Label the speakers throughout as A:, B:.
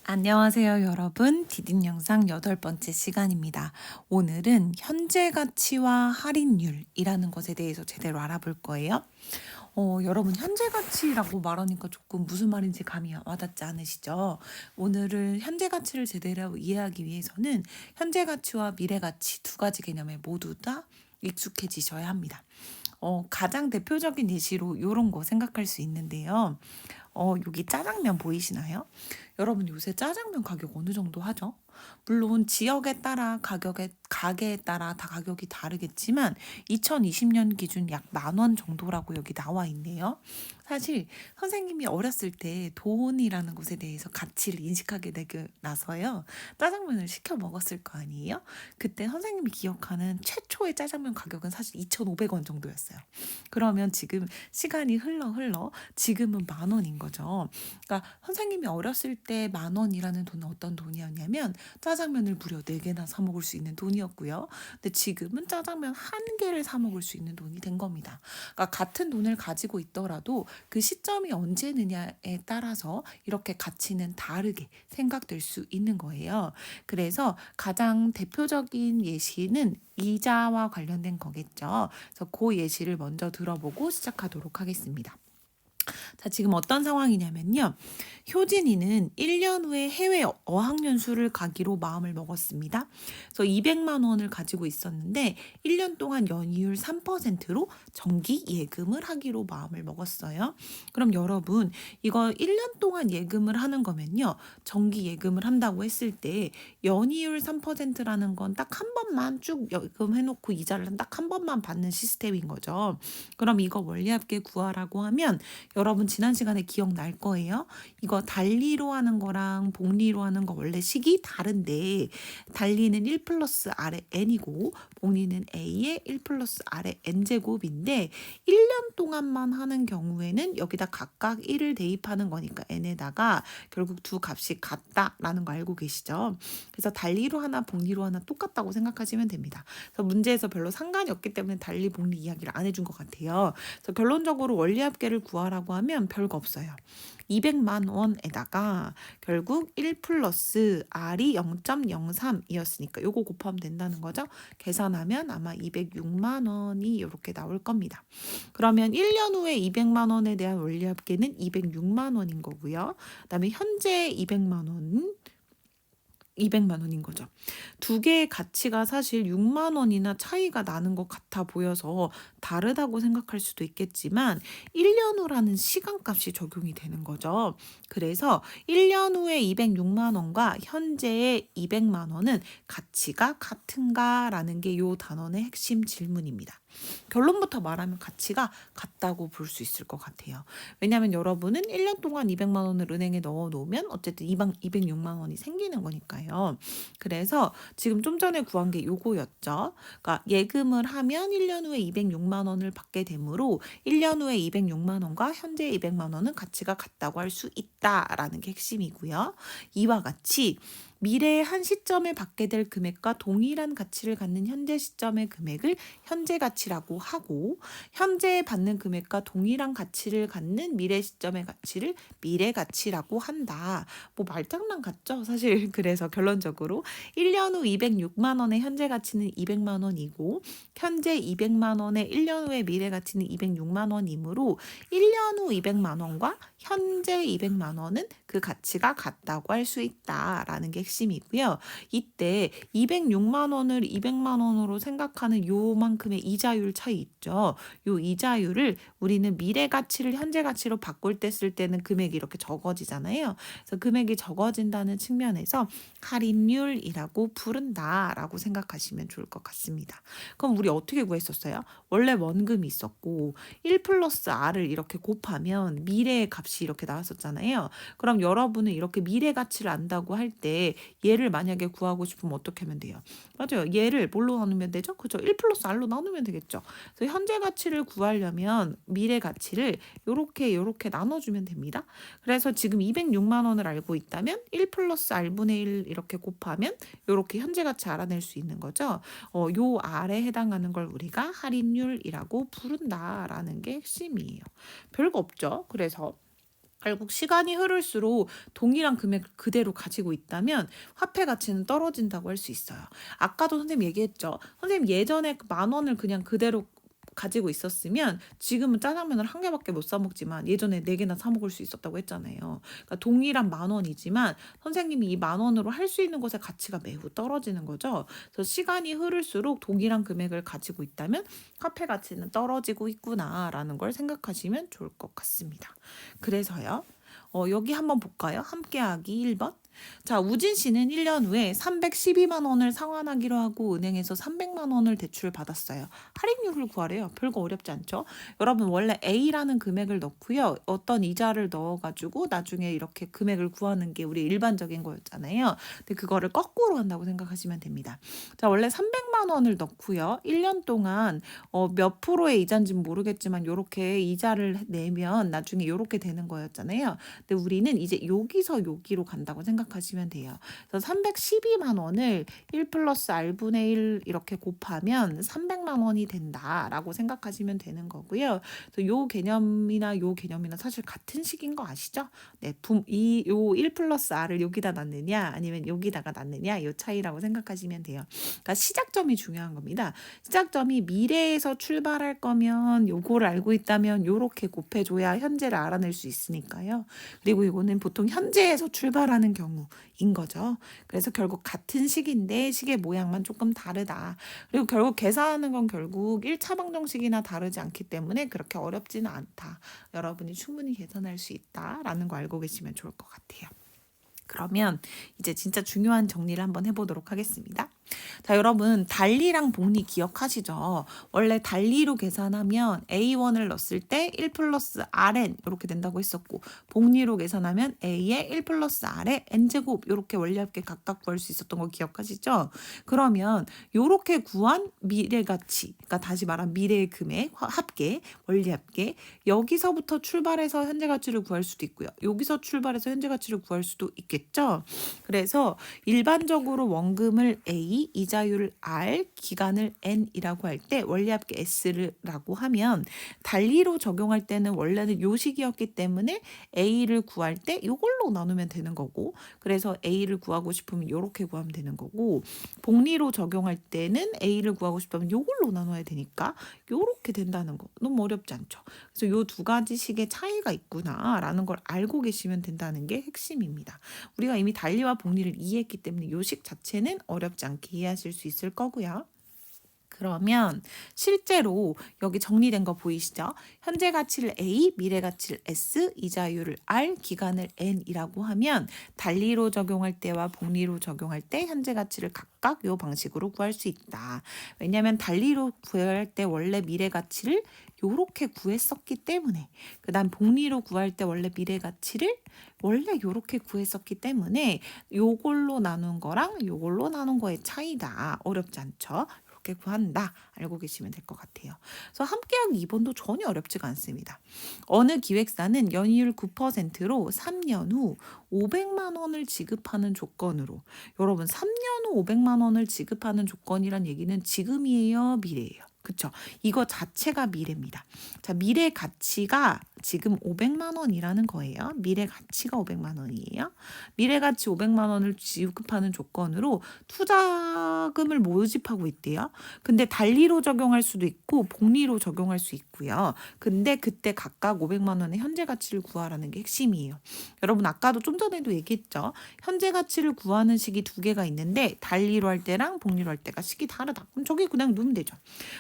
A: 안녕하세요, 여러분. 디딤 영상 8번째 시간입니다. 오늘은 현재 가치와 할인율이라는 것에 대해서 제대로 알아볼 거예요. 여러분, 현재 가치라고 말하니까 조금 무슨 말인지 감이 와닿지 않으시죠? 오늘은 현재 가치를 제대로 이해하기 위해서는 현재 가치와 미래 가치 두 가지 개념에 모두 다 익숙해지셔야 합니다. 가장 대표적인 예시로 이런 거 생각할 수 있는데요. 여기 짜장면 보이시나요? 여러분 요새 짜장면 가격 어느 정도 하죠? 물론 지역에 따라 가게에 따라 다 가격이 다르겠지만 2020년 기준 약 10,000원 정도라고 여기 나와 있네요. 사실 선생님이 어렸을 때 돈이라는 것에 대해서 가치를 인식하게 되고 나서요. 짜장면을 시켜 먹었을 거 아니에요? 그때 선생님이 기억하는 최초의 짜장면 가격은 사실 2,500원 정도였어요. 그러면 지금 시간이 흘러 지금은 10,000원인 거죠. 그러니까 선생님이 어렸을 때 10,000원이라는 돈은 어떤 돈이었냐면 짜장면을 무려 4개나 사 먹을 수 있는 돈이었고요. 근데 지금은 짜장면 1개를 사 먹을 수 있는 돈이 된 겁니다. 그러니까 같은 돈을 가지고 있더라도 그 시점이 언제느냐에 따라서 이렇게 가치는 다르게 생각될 수 있는 거예요. 그래서 가장 대표적인 예시는 이자와 관련된 거겠죠. 그래서 그 예시를 먼저 들어보고 시작하도록 하겠습니다. 자, 지금 어떤 상황이냐면요. 효진이는 1년 후에 해외 어학연수를 가기로 마음을 먹었습니다. 그래서 200만 원을 가지고 있었는데 1년 동안 연이율 3%로 정기 예금을 하기로 마음을 먹었어요. 그럼 여러분, 이거 1년 동안 예금을 하는 거면요. 정기 예금을 한다고 했을 때 연이율 3%라는 건 딱 한 번만 쭉 예금해놓고 이자를 딱 한 번만 받는 시스템인 거죠. 그럼 이거 원리합계 구하라고 하면 여러분 지난 시간에 기억날 거예요. 이거 달리로 하는 거랑 복리로 하는 거 원래 식이 다른데 달리는 1 플러스 아래 n이고 복리는 a의 1 플러스 아래 n제곱인데 1년 동안만 하는 경우에는 여기다 각각 1을 대입하는 거니까 n에다가 결국 두 값이 같다라는 거 알고 계시죠? 그래서 달리로 하나 복리로 하나 똑같다고 생각하시면 됩니다. 그래서 문제에서 별로 상관이 없기 때문에 달리 복리 이야기를 안 해준 것 같아요. 그래서 결론적으로 원리합계를 구하라고 하면 별거 없어요. 200만 원에다가 결국 1 플러스 R이 0.03이었으니까 요거 곱하면 된다는 거죠. 계산하면 아마 206만 원이 이렇게 나올 겁니다. 그러면 1년 후에 200만 원에 대한 원리합계는 206만 원인 거고요. 그다음에 현재 200만 원인 거죠. 두 개의 가치가 사실 6만 원이나 차이가 나는 것 같아 보여서 다르다고 생각할 수도 있겠지만 1년 후라는 시간값이 적용이 되는 거죠. 그래서 1년 후에 206만 원과 현재의 200만 원은 가치가 같은가라는 게 요 단원의 핵심 질문입니다. 결론부터 말하면 가치가 같다고 볼 수 있을 것 같아요. 왜냐하면 여러분은 1년 동안 200만 원을 은행에 넣어 놓으면 어쨌든 206만 원이 생기는 거니까요. 그래서 지금 좀 전에 구한 게 요거였죠. 그러니까 예금을 하면 1년 후에 206만 원을 받게 되므로 1년 후에 206만 원과 현재 200만 원은 가치가 같다고 할 수 있다라는 게 핵심이고요. 이와 같이 미래의 한 시점에 받게 될 금액과 동일한 가치를 갖는 현재 시점의 금액을 현재 가치라고 하고 현재 받는 금액과 동일한 가치를 갖는 미래 시점의 가치를 미래 가치라고 한다. 뭐 말장난 같죠? 사실 그래서 결론적으로 1년 후 206만 원의 현재 가치는 200만 원이고 현재 200만 원의 1년 후의 미래 가치는 206만 원이므로 1년 후 200만 원과 현재 200만 원은 그 가치가 같다고 할 수 있다라는 게 핵심이고요. 이때 206만 원을 200만 원으로 생각하는 요만큼의 이자율 차이 있죠. 요 이자율을 우리는 미래 가치를 현재 가치로 바꿀 때 쓸 때는 금액이 이렇게 적어지잖아요. 그래서 금액이 적어진다는 측면에서 할인율이라고 부른다라고 생각하시면 좋을 것 같습니다. 그럼 우리 어떻게 구했었어요? 원래 원금이 있었고 1 플러스 R을 이렇게 곱하면 미래의 값이 이렇게 나왔었잖아요. 그럼 여러분은 이렇게 미래 가치를 안다고 할 때 얘를 만약에 구하고 싶으면 어떻게 하면 돼요? 맞아요. 얘를 뭘로 나누면 되죠? 그죠? 1 플러스 R로 나누면 되겠죠. 그래서 현재 가치를 구하려면 미래 가치를 요렇게 나눠주면 됩니다. 그래서 지금 206만 원을 알고 있다면 1 플러스 R분의 1 이렇게 곱하면 요렇게 현재 가치 알아낼 수 있는 거죠. 요 R에 해당하는 걸 우리가 할인율이라고 부른다라는 게 핵심이에요. 별거 없죠. 그래서 결국 시간이 흐를수록 동일한 금액을 그대로 가지고 있다면 화폐 가치는 떨어진다고 할 수 있어요. 아까도 선생님 얘기했죠. 선생님 예전에 그 만 원을 그냥 그대로 가지고 있었으면 지금은 짜장면을 한 개밖에 못 사 먹지만 예전에 네 개나 사 먹을 수 있었다고 했잖아요. 그러니까 동일한 만 원이지만 선생님이 이 만 원으로 할 수 있는 것의 가치가 매우 떨어지는 거죠. 그래서 시간이 흐를수록 동일한 금액을 가지고 있다면 화폐 가치는 떨어지고 있구나라는 걸 생각하시면 좋을 것 같습니다. 그래서요. 여기 한번 볼까요? 함께하기 1번. 자, 우진 씨는 1년 후에 312만 원을 상환하기로 하고 은행에서 300만 원을 대출 받았어요. 할인율을 구하래요. 별거 어렵지 않죠? 여러분 원래 A라는 금액을 넣고요. 어떤 이자를 넣어가지고 나중에 이렇게 금액을 구하는 게 우리 일반적인 거였잖아요. 근데 그거를 거꾸로 한다고 생각하시면 됩니다. 자, 원래 300만 원을 넣고요. 1년 동안 몇 프로의 이자인지는 모르겠지만 이렇게 이자를 내면 나중에 이렇게 되는 거였잖아요. 근데 우리는 이제 여기서 여기로 간다고 생각하시면 돼요. 그래서 312만 원을 1 플러스 R분의 1 이렇게 곱하면 300만 원이 된다라고 생각하시면 되는 거고요. 그래서 요 개념이나 요 개념이나 사실 같은 식인 거 아시죠? 네, 요 1 플러스 R을 여기다 놨느냐 아니면 여기다가 놨느냐 요 차이라고 생각하시면 돼요. 그러니까 시작점이 중요한 겁니다. 시작점이 미래에서 출발할 거면 요거를 알고 있다면 요렇게 곱해줘야 현재를 알아낼 수 있으니까요. 그리고 이거는 보통 현재에서 출발하는 경우인 거죠. 그래서 결국 같은 식인데 식의 모양만 조금 다르다. 그리고 결국 계산하는 건 결국 1차 방정식이나 다르지 않기 때문에 그렇게 어렵지는 않다. 여러분이 충분히 계산할 수 있다라는 거 알고 계시면 좋을 것 같아요. 그러면 이제 진짜 중요한 정리를 한번 해보도록 하겠습니다. 자, 여러분 달리랑 복리 기억하시죠? 원래 달리로 계산하면 A1을 넣었을 때 1 플러스 Rn 이렇게 된다고 했었고 복리로 계산하면 A의 1 플러스 R의 N제곱 이렇게 원리합계 각각 구할 수 있었던 거 기억하시죠? 그러면 이렇게 구한 미래가치, 그러니까 다시 말하면 미래의 금액, 합계, 원리합계 여기서부터 출발해서 현재가치를 구할 수도 있고요. 여기서 출발해서 현재가치를 구할 수도 있겠죠? 그래서 일반적으로 원금을 A, 이자율을 R, 기간을 N이라고 할 때 원리합계 S라고 하면 달리로 적용할 때는 원래는 요 식이었기 때문에 A를 구할 때 이걸로 나누면 되는 거고 그래서 A를 구하고 싶으면 이렇게 구하면 되는 거고 복리로 적용할 때는 A를 구하고 싶으면 이걸로 나눠야 되니까 이렇게 된다는 거 너무 어렵지 않죠? 그래서 요 두 가지 식의 차이가 있구나라는 걸 알고 계시면 된다는 게 핵심입니다. 우리가 이미 달리와 복리를 이해했기 때문에 요 식 자체는 어렵지 않게 이해하실 수 있을 거고요. 그러면 실제로 여기 정리된 거 보이시죠? 현재 가치를 A, 미래 가치를 S, 이자율을 R, 기간을 N이라고 하면 달리로 적용할 때와 복리로 적용할 때 현재 가치를 각각 요 방식으로 구할 수 있다. 왜냐하면 달리로 구할 때 원래 미래 가치를 요렇게 구했었기 때문에 그 다음 복리로 구할 때 원래 미래 가치를 원래 요렇게 구했었기 때문에 요걸로 나눈 거랑 요걸로 나눈 거의 차이다. 어렵지 않죠? 이렇게 구한다. 알고 계시면 될 것 같아요. 그래서 함께하기 2번도 전혀 어렵지가 않습니다. 어느 기획사는 연이율 9%로 3년 후 500만 원을 지급하는 조건으로 여러분 3년 후 500만 원을 지급하는 조건이란 얘기는 지금이에요? 미래예요? 그쵸? 이거 자체가 미래입니다. 자, 미래 가치가 지금 500만 원이라는 거예요. 미래 가치가 500만 원이에요. 미래 가치 500만 원을 지급하는 조건으로 투자금을 모집하고 있대요. 근데 달리로 적용할 수도 있고 복리로 적용할 수 있고요. 근데 그때 각각 500만 원의 현재 가치를 구하라는 게 핵심이에요. 여러분 아까도 좀 전에도 얘기했죠. 현재 가치를 구하는 식이 두 개가 있는데 달리로 할 때랑 복리로 할 때가 식이 다르다. 그럼 저기 그냥 넣으면 되죠.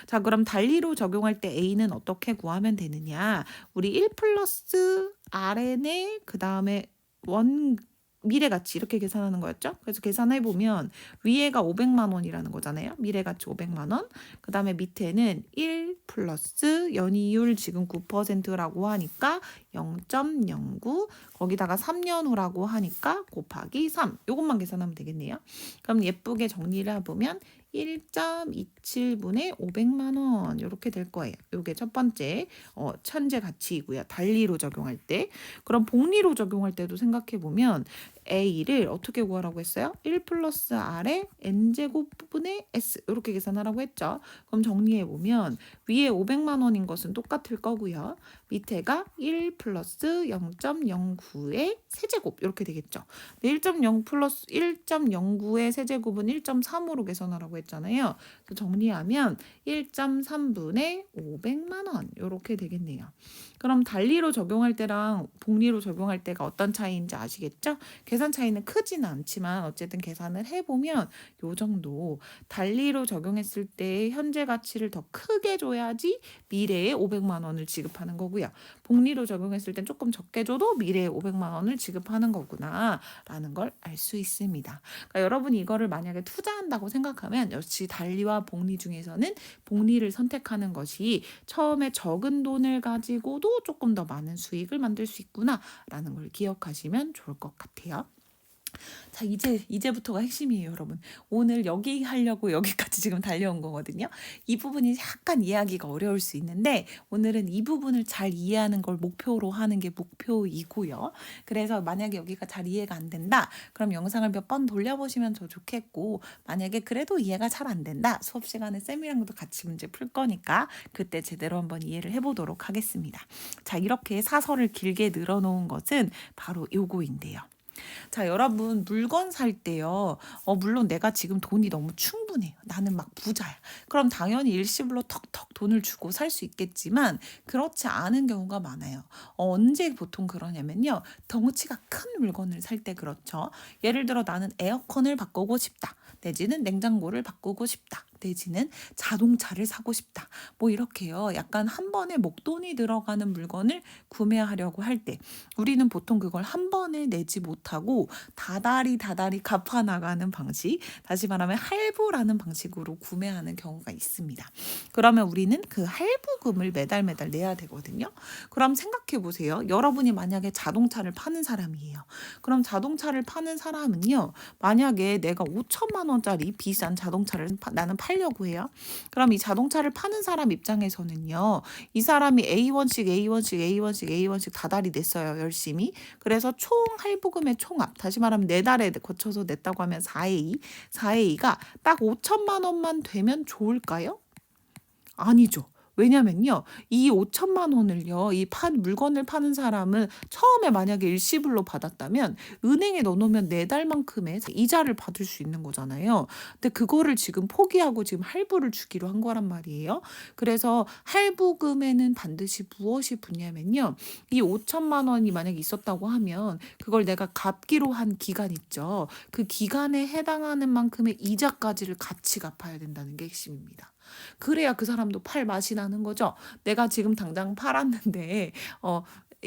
A: 자, 그럼 달리로 적용할 때 A는 어떻게 구하면 되느냐? 우리 1 플러스 Rn의 그 다음에 원 미래가치 이렇게 계산하는 거였죠. 그래서 계산해보면 위에가 500만 원이라는 거잖아요. 미래가치 500만 원. 그 다음에 밑에는 1 플러스 연이율 지금 9%라고 하니까 0.09 거기다가 3년 후라고 하니까 곱하기 3 이것만 계산하면 되겠네요. 그럼 예쁘게 정리를 해보면 1.27분의 500만 원 이렇게 될 거예요. 이게 첫 번째 현재 가치이고요. 달리로 적용할 때. 그럼 복리로 적용할 때도 생각해 보면 A를 어떻게 구하라고 했어요? 1 플러스 R의 N제곱분의 S 이렇게 계산하라고 했죠. 그럼 정리해보면 위에 500만 원인 것은 똑같을 거고요. 밑에가 1 플러스 0.09의 세제곱 이렇게 되겠죠. 1.0 플러스 1.09의 세제곱은 1.3으로 계산하라고 했잖아요. 그래서 정리하면 1.3분의 500만 원 이렇게 되겠네요. 그럼 달리로 적용할 때랑 복리로 적용할 때가 어떤 차이인지 아시겠죠? 계산 차이는 크지는 않지만 어쨌든 계산을 해보면 요 정도. 달리로 적용했을 때 현재 가치를 더 크게 줘야지 미래에 500만 원을 지급하는 거고요. 복리로 적용했을 땐 조금 적게 줘도 미래에 500만 원을 지급하는 거구나 라는 걸 알 수 있습니다. 그러니까 여러분이 이거를 만약에 투자한다고 생각하면 역시 달리와 복리 중에서는 복리를 선택하는 것이 처음에 적은 돈을 가지고도 조금 더 많은 수익을 만들 수 있구나 라는 걸 기억하시면 좋을 것 같아요. 자, 이제부터가 핵심이에요, 여러분. 오늘 여기 하려고 여기까지 지금 달려온 거거든요. 이 부분이 약간 이해하기가 어려울 수 있는데 오늘은 이 부분을 잘 이해하는 걸 목표로 하는 게 목표이고요. 그래서 만약에 여기가 잘 이해가 안 된다, 그럼 영상을 몇 번 돌려보시면 더 좋겠고, 만약에 그래도 이해가 잘 안 된다, 수업 시간에 쌤이랑도 같이 문제 풀 거니까 그때 제대로 한번 이해를 해보도록 하겠습니다. 자, 이렇게 사설을 길게 늘어놓은 것은 바로 요거인데요. 자, 여러분 물건 살 때요. 물론 내가 지금 돈이 너무 충분해요. 나는 막 부자야. 그럼 당연히 일시불로 턱턱 돈을 주고 살 수 있겠지만 그렇지 않은 경우가 많아요. 언제 보통 그러냐면요. 덩치가 큰 물건을 살 때 그렇죠. 예를 들어 나는 에어컨을 바꾸고 싶다. 내지는 냉장고를 바꾸고 싶다. 내지는 자동차를 사고 싶다. 뭐 이렇게요. 약간 한 번에 목돈이 들어가는 물건을 구매하려고 할 때 우리는 보통 그걸 한 번에 내지 못하고 다달이 갚아 나가는 방식, 다시 말하면 할부라는 방식으로 구매하는 경우가 있습니다. 그러면 우리는 그 할부금을 매달 내야 되거든요. 그럼 생각해 보세요. 여러분이 만약에 자동차를 파는 사람이에요. 그럼 자동차를 파는 사람은요. 만약에 내가 5천만 원짜리 비싼 자동차를 나는 팔려고 해요. 그럼 이 자동차를 파는 사람 입장에서는요. 이 사람이 A1씩 다달이 냈어요. 열심히. 그래서 총 할부금의 총합, 다시 말하면 4달에 거쳐서 냈다고 하면 4A가 딱 5천만 원만 되면 좋을까요? 아니죠. 왜냐면요. 이 5천만 원을요. 물건을 파는 사람은 처음에 만약에 일시불로 받았다면 은행에 넣어놓으면 4달만큼의 이자를 받을 수 있는 거잖아요. 근데 그거를 지금 포기하고 지금 할부를 주기로 한 거란 말이에요. 그래서 할부금에는 반드시 무엇이 붙냐면요. 이 5천만 원이 만약에 있었다고 하면 그걸 내가 갚기로 한 기간 있죠. 그 기간에 해당하는 만큼의 이자까지를 같이 갚아야 된다는 게 핵심입니다. 그래야 그 사람도 팔 맛이 나는 거죠. 내가 지금 당장 팔았는데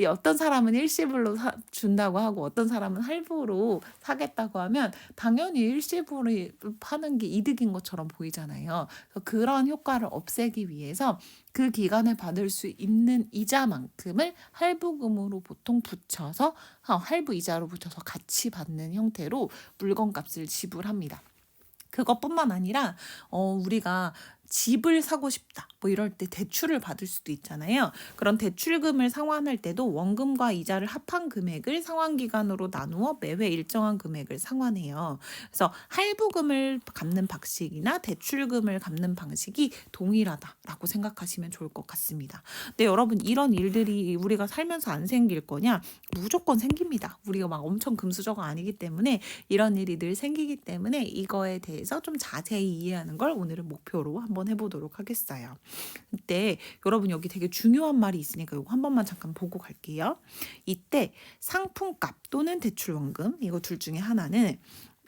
A: 어떤 사람은 일시불로 준다고 하고 어떤 사람은 할부로 사겠다고 하면 당연히 일시불로 파는 게 이득인 것처럼 보이잖아요. 그래서 그런 효과를 없애기 위해서 그 기간에 받을 수 있는 이자만큼을 할부금으로 보통 붙여서 할부 이자로 붙여서 같이 받는 형태로 물건값을 지불합니다. 그것뿐만 아니라 우리가 집을 사고 싶다. 뭐 이럴 때 대출을 받을 수도 있잖아요. 그런 대출금을 상환할 때도 원금과 이자를 합한 금액을 상환기간으로 나누어 매회 일정한 금액을 상환해요. 그래서 할부금을 갚는 방식이나 대출금을 갚는 방식이 동일하다라고 생각하시면 좋을 것 같습니다. 근데 여러분 이런 일들이 우리가 살면서 안 생길 거냐? 무조건 생깁니다. 우리가 막 엄청 금수저가 아니기 때문에 이런 일이 늘 생기기 때문에 이거에 대해서 좀 자세히 이해하는 걸 오늘은 목표로 한번 해보도록 하겠어요. 이때 여러분 여기 되게 중요한 말이 있으니까 이거 한 번만 잠깐 보고 갈게요. 이때 상품값 또는 대출원금 이거 둘 중에 하나는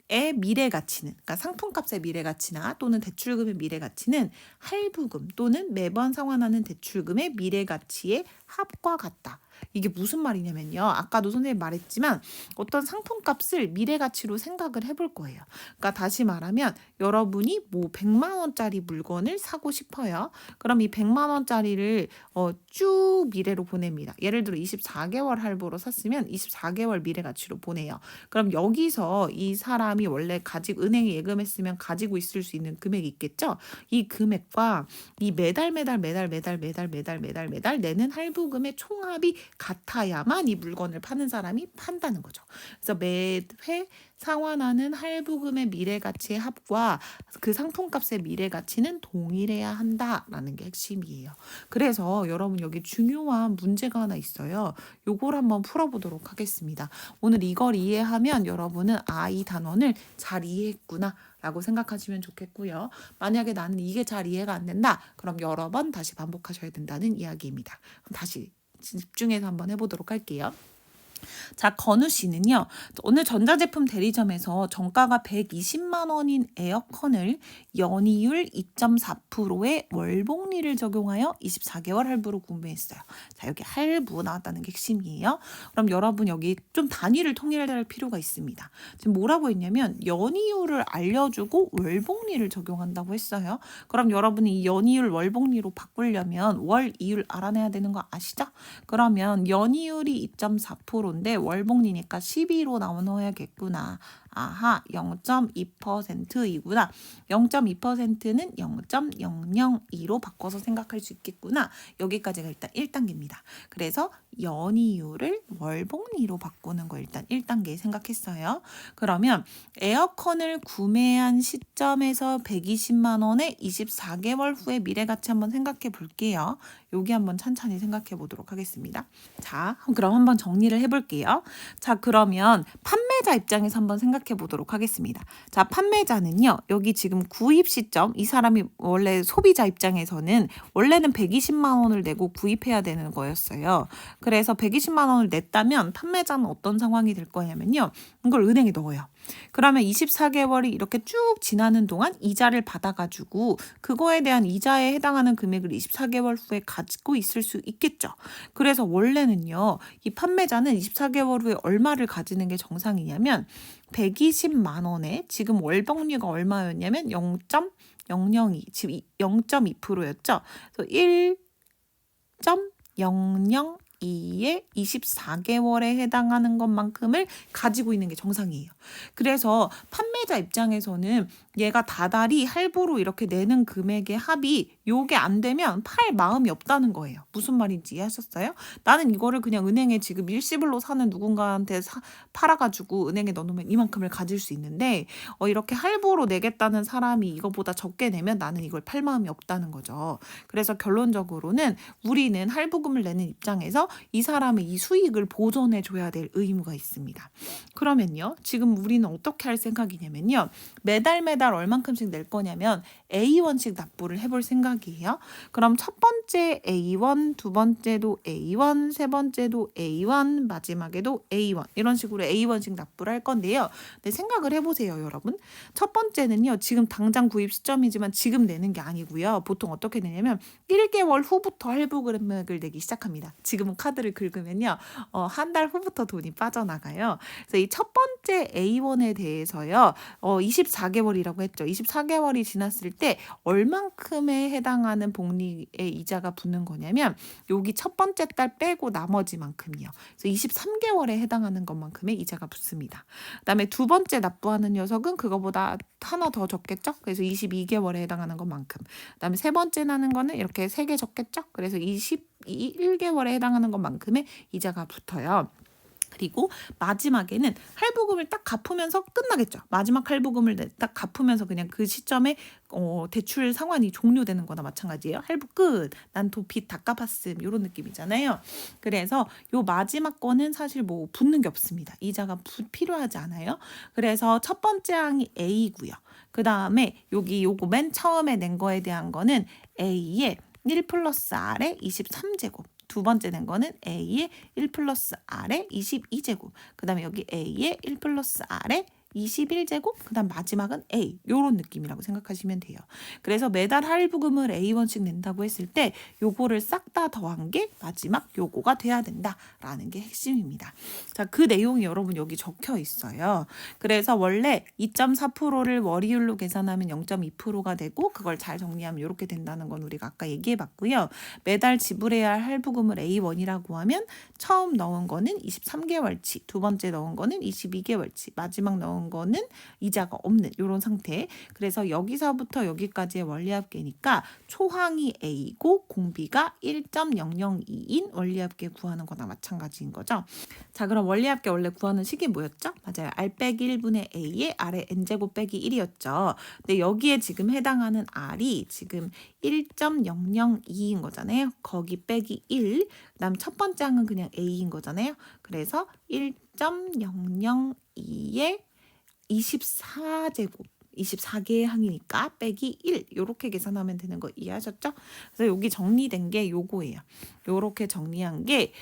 A: 의 미래 가치는, 그러니까 상품값의 미래 가치나 또는 대출금의 미래 가치는 할부금 또는 매번 상환하는 대출금의 미래 가치의 합과 같다. 이게 무슨 말이냐면요. 아까도 선생님이 말했지만 어떤 상품값을 미래 가치로 생각을 해볼 거예요. 그러니까 다시 말하면 여러분이 뭐 100만 원짜리 물건을 사고 싶어요. 그럼 이 100만 원짜리를 쭉 미래로 보냅니다. 예를 들어 24개월 할부로 샀으면 24개월 미래 가치로 보내요. 그럼 여기서 이 사람이 사람이 원래 은행에 예금했으면 가지고 있을 수 있는 금액이 있겠죠. 이 금액과 이 매달 내는 할부금의 총합이 같아야만 이 물건을 파는 사람이 판다는 거죠. 그래서 매회 상환하는 할부금의 미래가치의 합과 그 상품값의 미래가치는 동일해야 한다라는 게 핵심이에요. 그래서 여러분 여기 중요한 문제가 하나 있어요. 요걸 한번 풀어보도록 하겠습니다. 오늘 이걸 이해하면 여러분은 이 단원을 잘 이해했구나 라고 생각하시면 좋겠고요. 만약에 나는 이게 잘 이해가 안 된다. 그럼 여러 번 다시 반복하셔야 된다는 이야기입니다. 그럼 다시 집중해서 한번 해보도록 할게요. 자, 건우 씨는요. 오늘 전자제품 대리점에서 정가가 120만 원인 에어컨을 연이율 2.4%의 월복리를 적용하여 24개월 할부로 구매했어요. 자, 여기 할부 나왔다는 게 핵심이에요. 그럼 여러분 여기 좀 단위를 통일할 필요가 있습니다. 지금 뭐라고 했냐면 연이율을 알려주고 월복리를 적용한다고 했어요. 그럼 여러분이 이 연이율 월복리로 바꾸려면 월 이율 알아내야 되는 거 아시죠? 그러면 연이율이 2.4%인데 월복리니까 12로 나눠야겠구나. 아하, 0.2%이구나. 0.2%는 0.002로 바꿔서 생각할 수 있겠구나. 여기까지가 일단 1단계입니다. 그래서 연이율을 월복리로 바꾸는 거 일단 1단계 생각했어요. 그러면 에어컨을 구매한 시점에서 120만 원에 24개월 후의 미래가치 한번 생각해 볼게요. 여기 한번 천천히 생각해 보도록 하겠습니다. 자, 그럼 한번 정리를 해볼게요. 자, 그러면 판매자 입장에서 한번 생각해 보도록 하겠습니다. 자, 판매자는요. 여기 지금 구입 시점, 이 사람이 원래 소비자 입장에서는 원래는 120만 원을 내고 구입해야 되는 거였어요. 그래서 120만 원을 냈다면 판매자는 어떤 상황이 될 거냐면요. 이걸 은행에 넣어요. 그러면 24개월이 이렇게 쭉 지나는 동안 이자를 받아가지고 그거에 대한 이자에 해당하는 금액을 24개월 후에 가지고 있을 수 있겠죠. 그래서 원래는요. 이 판매자는 24개월 후에 얼마를 가지는 게 정상이냐면 120만 원에 지금 월복리가 얼마였냐면 0.002, 지금 0.2%였죠. 그래서 1.002에 24개월에 해당하는 것만큼을 가지고 있는 게 정상이에요. 그래서 판매자 입장에서는 얘가 다달이 할부로 이렇게 내는 금액의 합이 요게 안 되면 팔 마음이 없다는 거예요. 무슨 말인지 이해하셨어요? 나는 이거를 그냥 은행에 지금 일시불로 사는 누군가한테 팔아가지고 은행에 넣어놓으면 이만큼을 가질 수 있는데 이렇게 할부로 내겠다는 사람이 이거보다 적게 내면 나는 이걸 팔 마음이 없다는 거죠. 그래서 결론적으로는 우리는 할부금을 내는 입장에서 이 사람의 이 수익을 보존해 줘야 될 의무가 있습니다. 그러면요. 지금 우리는 어떻게 할 생각이냐면요. 매달 얼만큼씩 낼 거냐면 A1씩 납부를 해볼 생각이에요. 그럼 첫 번째 A1, 두 번째도 A1, 세 번째도 A1, 마지막에도 A1 이런 식으로 A1씩 납부를 할 건데요. 네, 생각을 해보세요, 여러분. 첫 번째는요. 지금 당장 구입 시점이지만 지금 내는 게 아니고요. 보통 어떻게 되냐면 1개월 후부터 할부 금액을 내기 시작합니다. 지금은 카드를 긁으면요. 한 달 후부터 돈이 빠져나가요. 그래서 이 첫 번째 A1에 대해서요. 24개월이라고 했죠. 24개월이 지났을 때 얼만큼에 해당하는 복리의 이자가 붙는 거냐면 여기 첫 번째 달 빼고 나머지만큼이요. 그래서 23개월에 해당하는 것만큼의 이자가 붙습니다. 그다음에 두 번째 납부하는 녀석은 그거보다 하나 더 적겠죠. 그래서 22개월에 해당하는 것만큼. 그다음에 세 번째 나는 거는 이렇게 3개 적겠죠. 그래서 21개월에 해당하는 것만큼의 이자가 붙어요. 그리고 마지막에는 할부금을 딱 갚으면서 끝나겠죠. 마지막 할부금을 딱 갚으면서 그냥 그 시점에 대출 상환이 종료되는 거나 마찬가지예요. 할부 끝. 난 빚 다 갚았음. 이런 느낌이잖아요. 그래서 요 마지막 거는 사실 뭐 붙는 게 없습니다. 이자가 필요하지 않아요. 그래서 첫 번째 항이 A고요. 그 다음에 요거 맨 처음에 낸 거에 대한 거는 A의 1 플러스 R의 23제곱. 두 번째 낸 거는 A의 1 플러스 R의 22제곱. 그 다음에 여기 A의 1 플러스 R의 21제곱, 그 다음 마지막은 A. 요런 느낌이라고 생각하시면 돼요. 그래서 매달 할부금을 A1씩 낸다고 했을 때 요거를 싹 다 더한 게 마지막 요거가 돼야 된다라는 게 핵심입니다. 자, 그 내용이 여러분 여기 적혀 있어요. 그래서 원래 2.4%를 월이율로 계산하면 0.2%가 되고 그걸 잘 정리하면 이렇게 된다는 건 우리가 아까 얘기해 봤고요. 매달 지불해야 할 할부금을 A1이라고 하면 처음 넣은 거는 23개월치, 두 번째 넣은 거는 22개월치, 마지막 넣은 나온 거는 이자가 없는 이런 상태. 그래서 여기서부터 여기까지의 원리합계니까 초항이 A고 공비가 1.002인 원리합계 구하는 거나 마찬가지인 거죠. 자, 그럼 원리합계 원래 구하는 식이 뭐였죠? 맞아요. R 빼기 1분의 A에 R의 N제곱 빼기 1이었죠. 근데 여기에 지금 해당하는 R이 지금 1.002인 거잖아요. 거기 빼기 1. 그다음 첫 번째 항은 그냥 A인 거잖아요. 그래서 1.002에 24제곱. 24개의 항이니까 빼기 1 이렇게 계산하면 되는 거 이해하셨죠? 그래서 여기 정리된 게 요거예요. 요렇게 정리한 게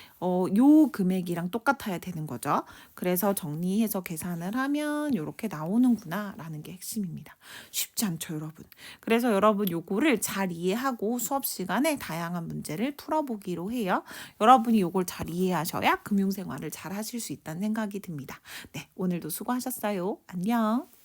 A: 요 금액이랑 똑같아야 되는 거죠. 그래서 정리해서 계산을 하면 요렇게 나오는구나 라는 게 핵심입니다. 쉽지 않죠, 여러분. 그래서 여러분 요거를 잘 이해하고 수업 시간에 다양한 문제를 풀어보기로 해요. 여러분이 요걸 잘 이해하셔야 금융생활을 잘 하실 수 있다는 생각이 듭니다. 네, 오늘도 수고하셨어요. 안녕.